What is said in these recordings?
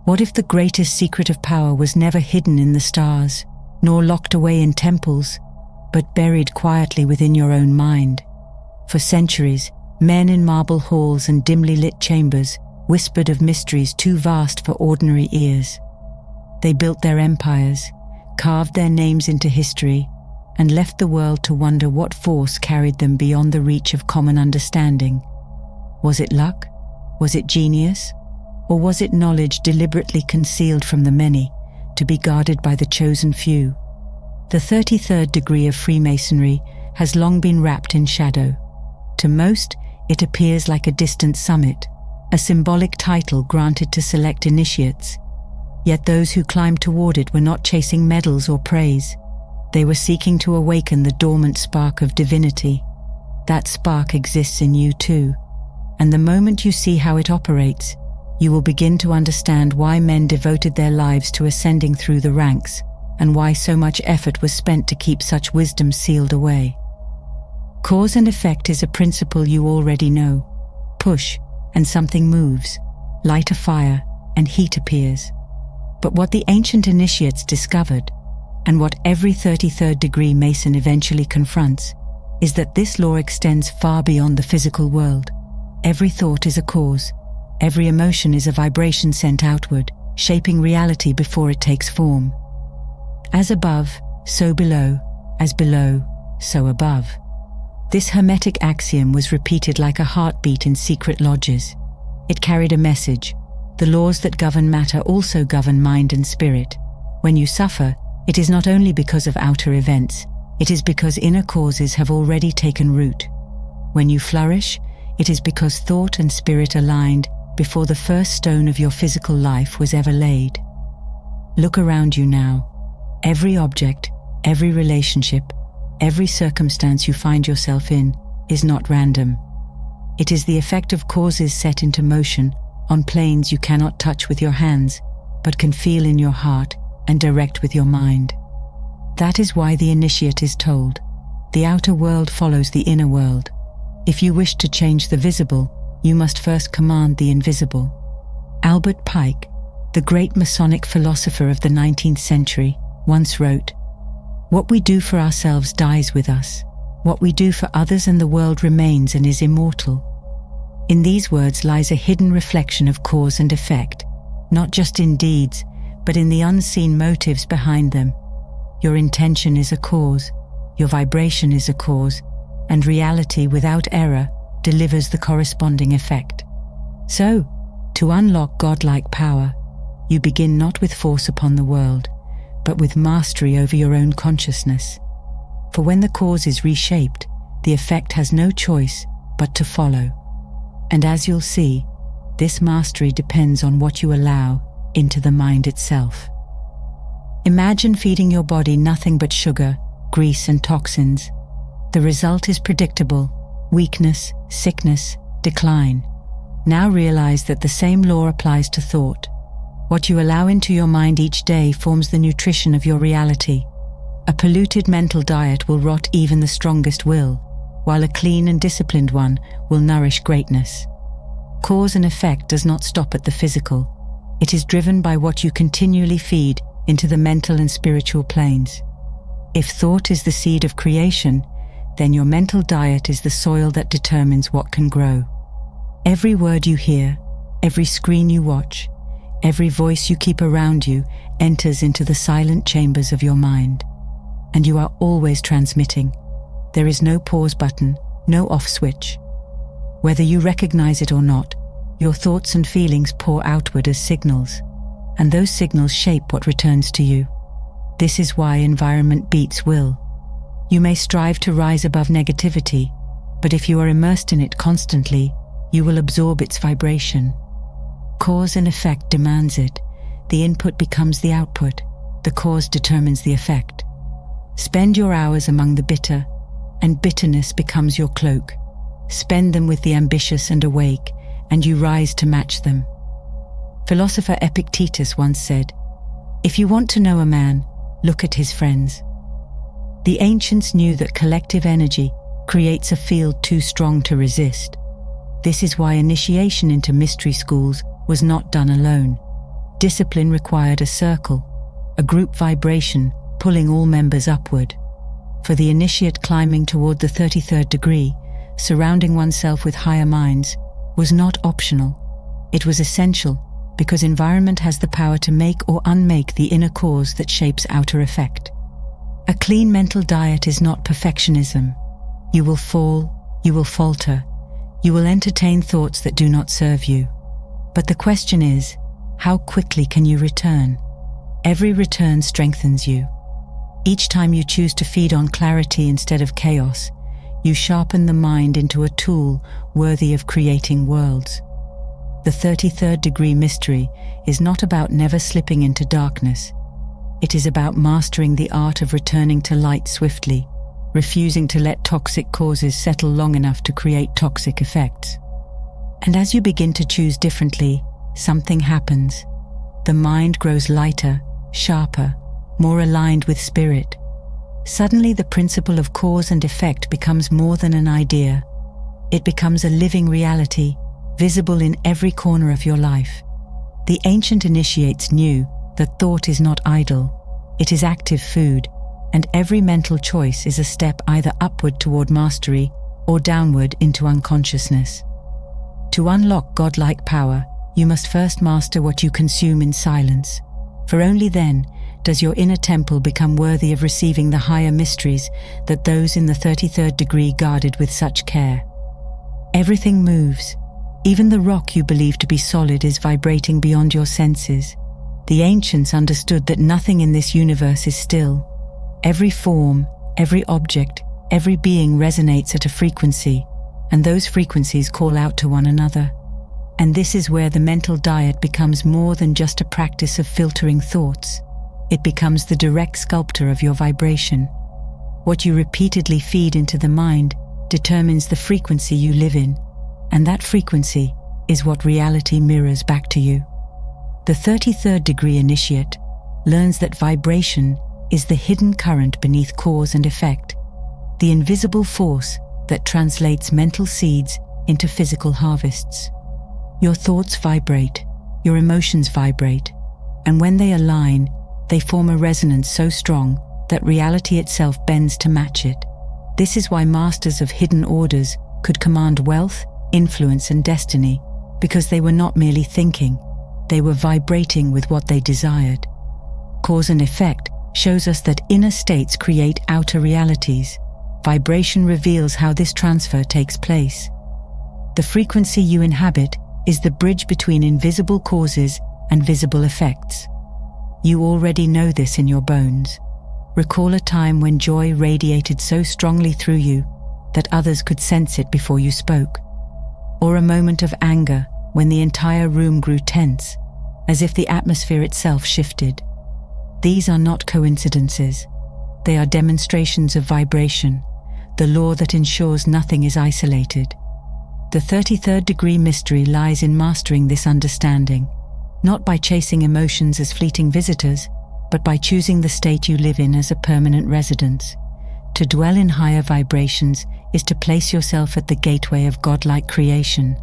What if the greatest secret of power was never hidden in the stars, nor locked away in temples, but buried quietly within your own mind? For centuries, men in marble halls and dimly lit chambers whispered of mysteries too vast for ordinary ears. They built their empires, carved their names into history, and left the world to wonder what force carried them beyond the reach of common understanding. Was it luck? Was it genius? Or was it knowledge deliberately concealed from the many, to be guarded by the chosen few? The 33rd degree of Freemasonry has long been wrapped in shadow. To most, it appears like a distant summit, a symbolic title granted to select initiates. Yet those who climbed toward it were not chasing medals or praise. They were seeking to awaken the dormant spark of divinity. That spark exists in you too, and the moment you see how it operates, you will begin to understand why men devoted their lives to ascending through the ranks, and why so much effort was spent to keep such wisdom sealed away. Cause and effect is a principle you already know. Push, and something moves. Light a fire, and heat appears. But what the ancient initiates discovered, and what every 33rd degree Mason eventually confronts, is that this law extends far beyond the physical world. Every thought is a cause. Every emotion is a vibration sent outward, shaping reality before it takes form. As above, so below. As below, so above. This hermetic axiom was repeated like a heartbeat in secret lodges. It carried a message. The laws that govern matter also govern mind and spirit. When you suffer, it is not only because of outer events, it is because inner causes have already taken root. When you flourish, it is because thought and spirit aligned before the first stone of your physical life was ever laid. Look around you now. Every object, every relationship, every circumstance you find yourself in is not random. It is the effect of causes set into motion on planes you cannot touch with your hands, but can feel in your heart and direct with your mind. That is why the initiate is told, the outer world follows the inner world. If you wish to change the visible, you must first command the invisible. Albert Pike, the great Masonic philosopher of the 19th century, once wrote, "What we do for ourselves dies with us. What we do for others and the world remains and is immortal." In these words lies a hidden reflection of cause and effect, not just in deeds, but in the unseen motives behind them. Your intention is a cause, your vibration is a cause, and reality without error delivers the corresponding effect. So, to unlock godlike power, you begin not with force upon the world, but with mastery over your own consciousness. For when the cause is reshaped, the effect has no choice but to follow. And as you'll see, this mastery depends on what you allow into the mind itself. Imagine feeding your body nothing but sugar, grease, and toxins. The result is predictable: weakness, sickness, decline. Now realize that the same law applies to thought. What you allow into your mind each day forms the nutrition of your reality. A polluted mental diet will rot even the strongest will, while a clean and disciplined one will nourish greatness. Cause and effect does not stop at the physical. It is driven by what you continually feed into the mental and spiritual planes. If thought is the seed of creation, then your mental diet is the soil that determines what can grow. Every word you hear, every screen you watch, every voice you keep around you enters into the silent chambers of your mind. And you are always transmitting. There is no pause button, no off switch. Whether you recognize it or not, your thoughts and feelings pour outward as signals, and those signals shape what returns to you. This is why environment beats will. You may strive to rise above negativity, but if you are immersed in it constantly, you will absorb its vibration. Cause and effect demands it. The input becomes the output. The cause determines the effect. Spend your hours among the bitter, and bitterness becomes your cloak. Spend them with the ambitious and awake, and you rise to match them. Philosopher Epictetus once said, "If you want to know a man, look at his friends." The ancients knew that collective energy creates a field too strong to resist. This is why initiation into mystery schools was not done alone. Discipline required a circle, a group vibration pulling all members upward. For the initiate, climbing toward the 33rd degree, surrounding oneself with higher minds, was not optional. It was essential, because environment has the power to make or unmake the inner cause that shapes outer effect. A clean mental diet is not perfectionism. You will fall, you will falter, you will entertain thoughts that do not serve you. But the question is, how quickly can you return? Every return strengthens you. Each time you choose to feed on clarity instead of chaos, you sharpen the mind into a tool worthy of creating worlds. The 33rd degree mystery is not about never slipping into darkness. It is about mastering the art of returning to light swiftly, refusing to let toxic causes settle long enough to create toxic effects. And as you begin to choose differently, something happens. The mind grows lighter, sharper, more aligned with spirit. Suddenly the principle of cause and effect becomes more than an idea. It becomes a living reality, visible in every corner of your life. The ancient initiates knew that thought is not idle, it is active food, and every mental choice is a step either upward toward mastery or downward into unconsciousness. To unlock godlike power, you must first master what you consume in silence, for only then does your inner temple become worthy of receiving the higher mysteries that those in the 33rd degree guarded with such care. Everything moves. Even the rock you believe to be solid is vibrating beyond your senses. The ancients understood that nothing in this universe is still. Every form, every object, every being resonates at a frequency, and those frequencies call out to one another. And this is where the mental diet becomes more than just a practice of filtering thoughts. It becomes the direct sculptor of your vibration. What you repeatedly feed into the mind determines the frequency you live in, and that frequency is what reality mirrors back to you. The 33rd degree initiate learns that vibration is the hidden current beneath cause and effect, the invisible force that translates mental seeds into physical harvests. Your thoughts vibrate, your emotions vibrate, and when they align, they form a resonance so strong that reality itself bends to match it. This is why masters of hidden orders could command wealth, influence, and destiny, because they were not merely thinking, they were vibrating with what they desired. Cause and effect shows us that inner states create outer realities. Vibration reveals how this transfer takes place. The frequency you inhabit is the bridge between invisible causes and visible effects. You already know this in your bones. Recall a time when joy radiated so strongly through you that others could sense it before you spoke. Or a moment of anger when the entire room grew tense, as if the atmosphere itself shifted. These are not coincidences. They are demonstrations of vibration, the law that ensures nothing is isolated. The 33rd degree mystery lies in mastering this understanding, not by chasing emotions as fleeting visitors, but by choosing the state you live in as a permanent residence. To dwell in higher vibrations is to place yourself at the gateway of godlike creation.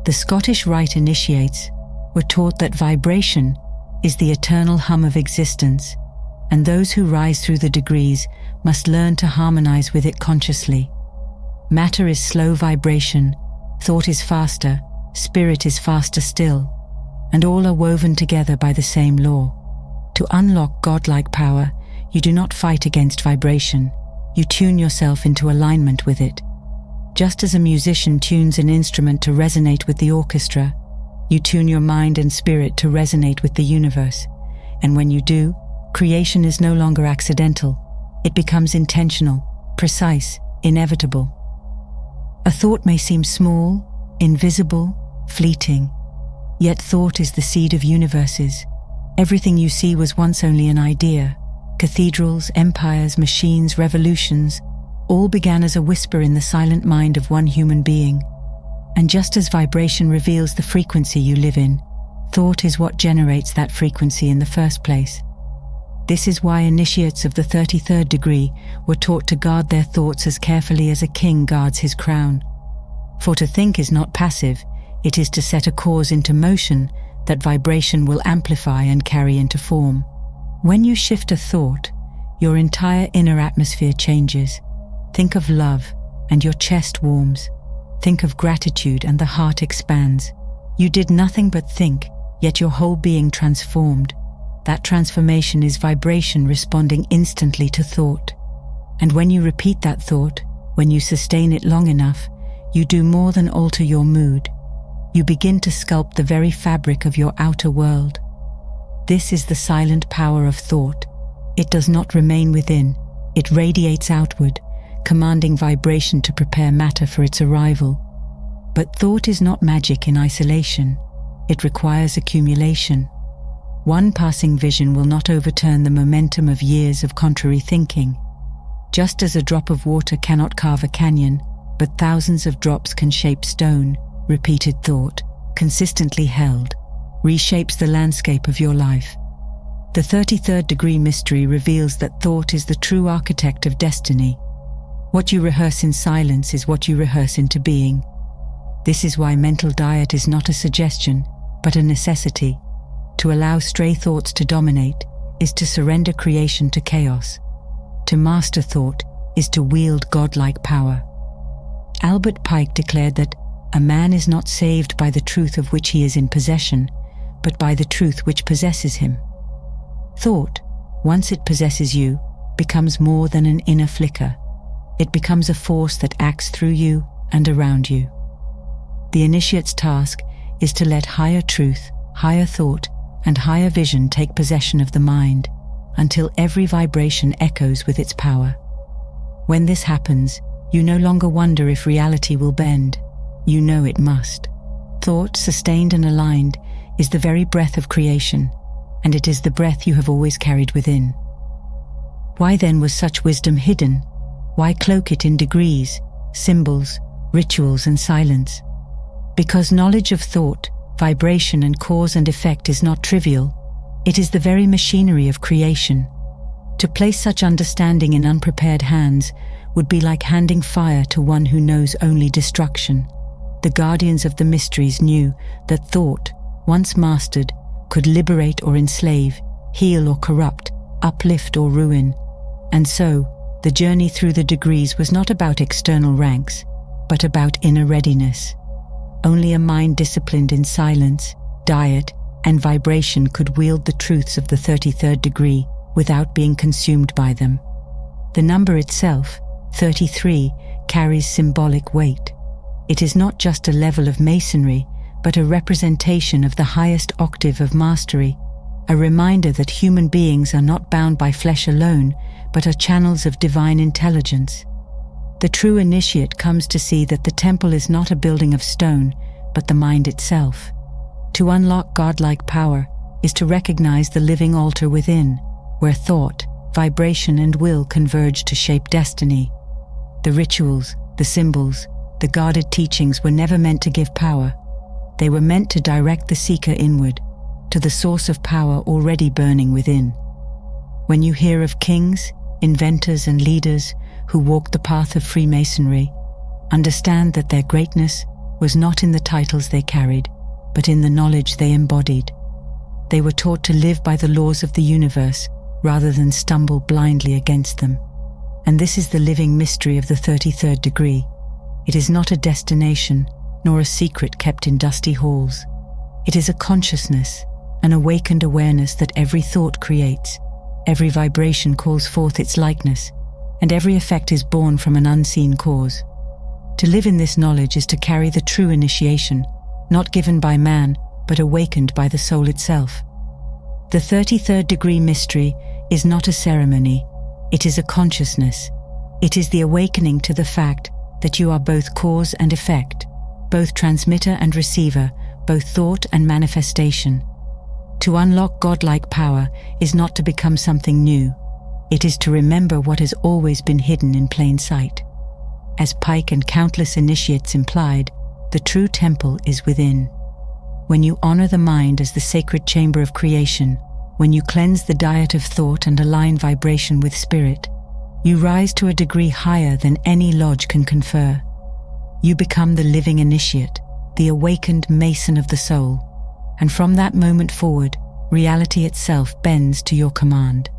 The Scottish Rite initiates were taught that vibration is the eternal hum of existence, and those who rise through the degrees must learn to harmonize with it consciously. Matter is slow vibration, thought is faster, spirit is faster still, and all are woven together by the same law. To unlock godlike power, you do not fight against vibration, you tune yourself into alignment with it. Just as a musician tunes an instrument to resonate with the orchestra, you tune your mind and spirit to resonate with the universe. And when you do, creation is no longer accidental. It becomes intentional, precise, inevitable. A thought may seem small, invisible, fleeting, yet thought is the seed of universes. Everything you see was once only an idea. Cathedrals, empires, machines, revolutions, all began as a whisper in the silent mind of one human being. And just as vibration reveals the frequency you live in, thought is what generates that frequency in the first place. This is why initiates of the 33rd degree were taught to guard their thoughts as carefully as a king guards his crown. For to think is not passive, it is to set a cause into motion that vibration will amplify and carry into form. When you shift a thought, your entire inner atmosphere changes. Think of love, and your chest warms. Think of gratitude, and the heart expands. You did nothing but think, yet your whole being transformed. That transformation is vibration responding instantly to thought. And when you repeat that thought, when you sustain it long enough, you do more than alter your mood. You begin to sculpt the very fabric of your outer world. This is the silent power of thought. It does not remain within. It radiates outward, commanding vibration to prepare matter for its arrival. But thought is not magic in isolation. It requires accumulation. One passing vision will not overturn the momentum of years of contrary thinking. Just as a drop of water cannot carve a canyon, but thousands of drops can shape stone, repeated thought, consistently held, reshapes the landscape of your life. The 33rd degree mystery reveals that thought is the true architect of destiny. What you rehearse in silence is what you rehearse into being. This is why mental diet is not a suggestion, but a necessity. To allow stray thoughts to dominate is to surrender creation to chaos. To master thought is to wield godlike power. Albert Pike declared that a man is not saved by the truth of which he is in possession, but by the truth which possesses him. Thought, once it possesses you, becomes more than an inner flicker. It becomes a force that acts through you and around you. The initiate's task is to let higher truth, higher thought, and higher vision take possession of the mind, until every vibration echoes with its power. When this happens, you no longer wonder if reality will bend. You know it must. Thought, sustained and aligned, is the very breath of creation, and it is the breath you have always carried within. Why then was such wisdom hidden? Why cloak it in degrees, symbols, rituals, and silence? Because knowledge of thought, vibration, and cause and effect is not trivial. It is the very machinery of creation. To place such understanding in unprepared hands would be like handing fire to one who knows only destruction. The guardians of the mysteries knew that thought, once mastered, could liberate or enslave, heal or corrupt, uplift or ruin. And so, the journey through the degrees was not about external ranks, but about inner readiness. Only a mind disciplined in silence, diet, and vibration could wield the truths of the 33rd degree without being consumed by them. The number itself, 33, carries symbolic weight. It is not just a level of masonry, but a representation of the highest octave of mastery, a reminder that human beings are not bound by flesh alone, but are channels of divine intelligence. The true initiate comes to see that the temple is not a building of stone, but the mind itself. To unlock godlike power is to recognize the living altar within, where thought, vibration, and will converge to shape destiny. The rituals, the symbols, the guarded teachings were never meant to give power. They were meant to direct the seeker inward, to the source of power already burning within. When you hear of kings, inventors, and leaders who walked the path of Freemasonry, understand that their greatness was not in the titles they carried, but in the knowledge they embodied. They were taught to live by the laws of the universe rather than stumble blindly against them. And this is the living mystery of the 33rd degree. It is not a destination, nor a secret kept in dusty halls. It is a consciousness, an awakened awareness that every thought creates, every vibration calls forth its likeness, and every effect is born from an unseen cause. To live in this knowledge is to carry the true initiation, not given by man, but awakened by the soul itself. The 33rd degree mystery is not a ceremony, it is a consciousness. It is the awakening to the fact that you are both cause and effect, both transmitter and receiver, both thought and manifestation. To unlock godlike power is not to become something new. It is to remember what has always been hidden in plain sight. As Pike and countless initiates implied, the true temple is within. When you honor the mind as the sacred chamber of creation, when you cleanse the diet of thought and align vibration with spirit, you rise to a degree higher than any lodge can confer. You become the living initiate, the awakened mason of the soul. and from that moment forward, reality itself bends to your command.